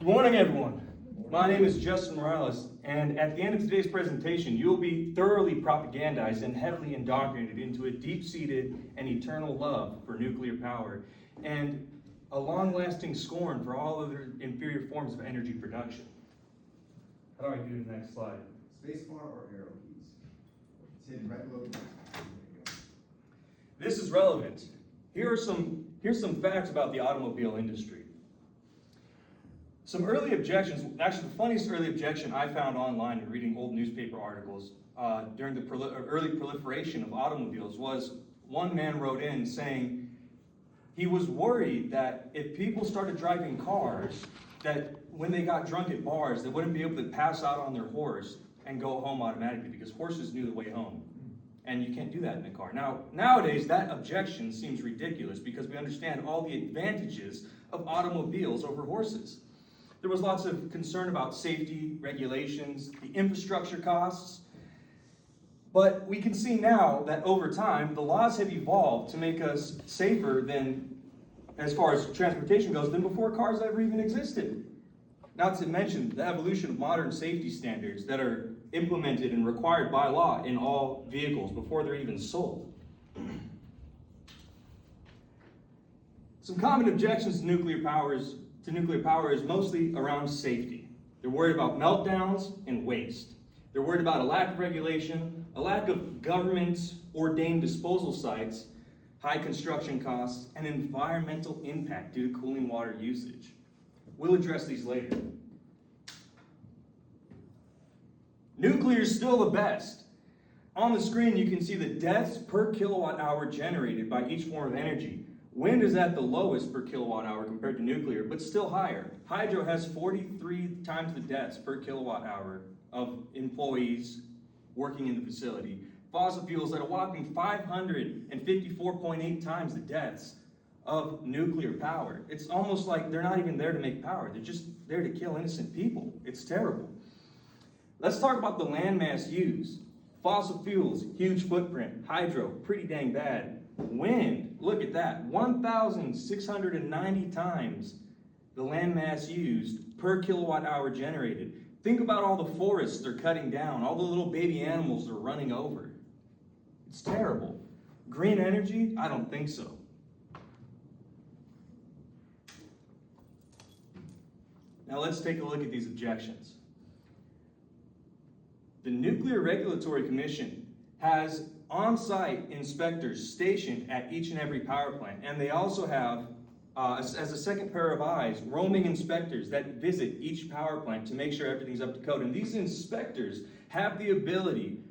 Good morning, everyone. My name is Justin Morales, and at the end of today's presentation, you will be thoroughly propagandized and heavily indoctrinated into a deep-seated and eternal love for nuclear power and a long-lasting scorn for all other inferior forms of energy production. How do I do the next slide? Spacebar or arrow keys? It's hidden right below the. This is relevant. Here's some facts about the automobile industry. Some early objections, actually the funniest early objection I found online in reading old newspaper articles during the early proliferation of automobiles was one man wrote in saying he was worried that if people started driving cars, that when they got drunk at bars, they wouldn't be able to pass out on their horse and go home automatically because horses knew the way home. And you can't do that in a car. Now, nowadays, that objection seems ridiculous because we understand all the advantages of automobiles over horses. There was lots of concern about safety, regulations, the infrastructure costs. But we can see now that over time, the laws have evolved to make us safer than, as far as transportation goes, than before cars ever even existed. Not to mention the evolution of modern safety standards that are implemented and required by law in all vehicles before they're even sold. Some common objections to nuclear power is mostly around safety. They're worried about meltdowns and waste. They're worried about a lack of regulation, a lack of government-ordained disposal sites, high construction costs, and environmental impact due to cooling water usage. We'll address these later. Nuclear is still the best. On the screen, you can see the deaths per kilowatt hour generated by each form of energy. Wind is at the lowest per kilowatt hour compared to nuclear, but still higher. Hydro has 43 times the deaths per kilowatt hour of employees working in the facility. Fossil fuels at a whopping 554.8 times the deaths of nuclear power. It's almost like they're not even there to make power. They're just there to kill innocent people. It's terrible. Let's talk about the landmass used. Fossil fuels, huge footprint. Hydro, pretty dang bad. Wind, look at that, 1,690 times the landmass used per kilowatt hour generated. Think about all the forests they're cutting down, all the little baby animals they're running over. It's terrible. Green energy? I don't think so. Now let's take a look at these objections. The Nuclear Regulatory Commission has on-site inspectors stationed at each and every power plant, and they also have, as a second pair of eyes, roaming inspectors that visit each power plant to make sure everything's up to code. And these inspectors have the ability,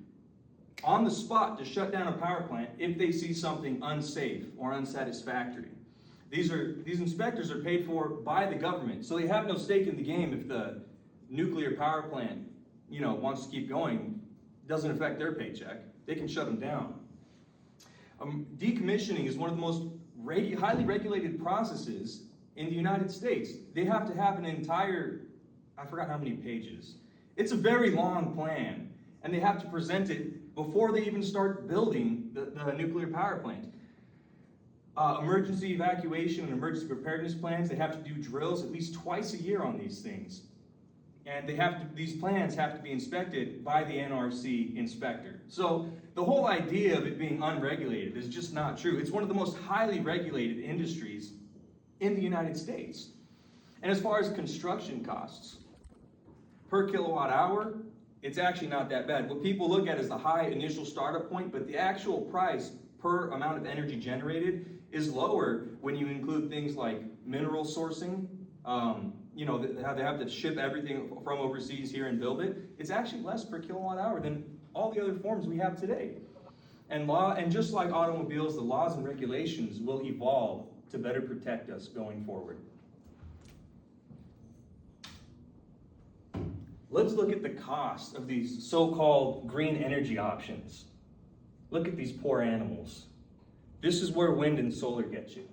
on the spot, to shut down a power plant if they see something unsafe or unsatisfactory. These inspectors are paid for by the government, so they have no stake in the game if the nuclear power plant, wants to keep going. It doesn't affect their paycheck. They can shut them down. Decommissioning is one of the most highly regulated processes in the United States. They have to have an entire, I forgot how many pages. It's a very long plan, and they have to present it before they even start building the nuclear power plant. Emergency evacuation and emergency preparedness plans, they have to do drills at least twice a year on these things. And these plans have to be inspected by the NRC inspector. So the whole idea of it being unregulated is just not true. It's one of the most highly regulated industries in the United States. And as far as construction costs, per kilowatt hour, it's actually not that bad. What people look at is the high initial startup point, but the actual price per amount of energy generated is lower when you include things like mineral sourcing, how they have to ship everything from overseas here and build it. It's actually less per kilowatt hour than all the other forms we have today. And just like automobiles, the laws and regulations will evolve to better protect us going forward. Let's look at the cost of these so-called green energy options. Look at these poor animals. This is where wind and solar get you.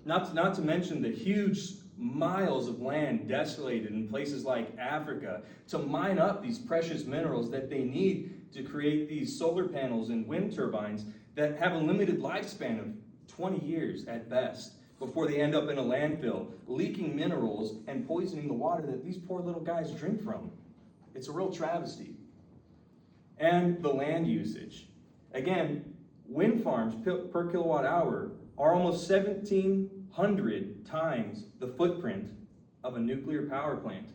Not to mention the huge miles of land desolated in places like Africa to mine up these precious minerals that they need to create these solar panels and wind turbines that have a limited lifespan of 20 years at best. before they end up in a landfill, leaking minerals and poisoning the water that these poor little guys drink from. It's a real travesty. And the land usage. Again, wind farms per kilowatt hour are almost 1,700 times the footprint of a nuclear power plant.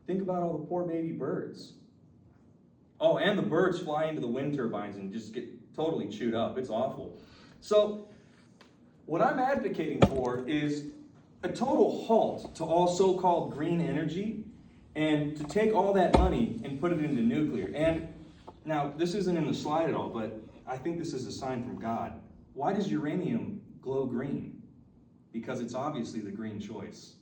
Think about all the poor baby birds. Oh, and the birds fly into the wind turbines and just get totally chewed up. It's awful. So, what I'm advocating for is a total halt to all so-called green energy and to take all that money and put it into nuclear. And now, this isn't in the slide at all, but I think this is a sign from God. Why does uranium glow green? Because it's obviously the green choice.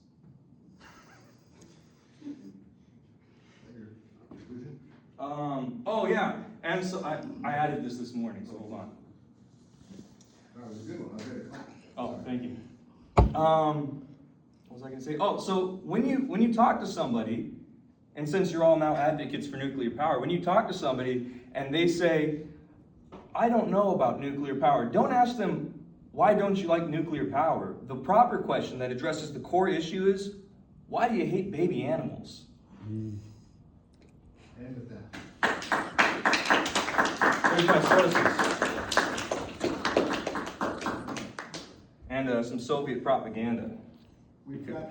Oh yeah, and so I added this morning, so hold on. That was a good one. I read it. Oh, thank you. What was I going to say? Oh, so when you talk to somebody, and since you're all now advocates for nuclear power, when you talk to somebody and they say, I don't know about nuclear power, don't ask them, why don't you like nuclear power? The proper question that addresses the core issue is, why do you hate baby animals? And with that. Here's my sources. And some Soviet propaganda. We've got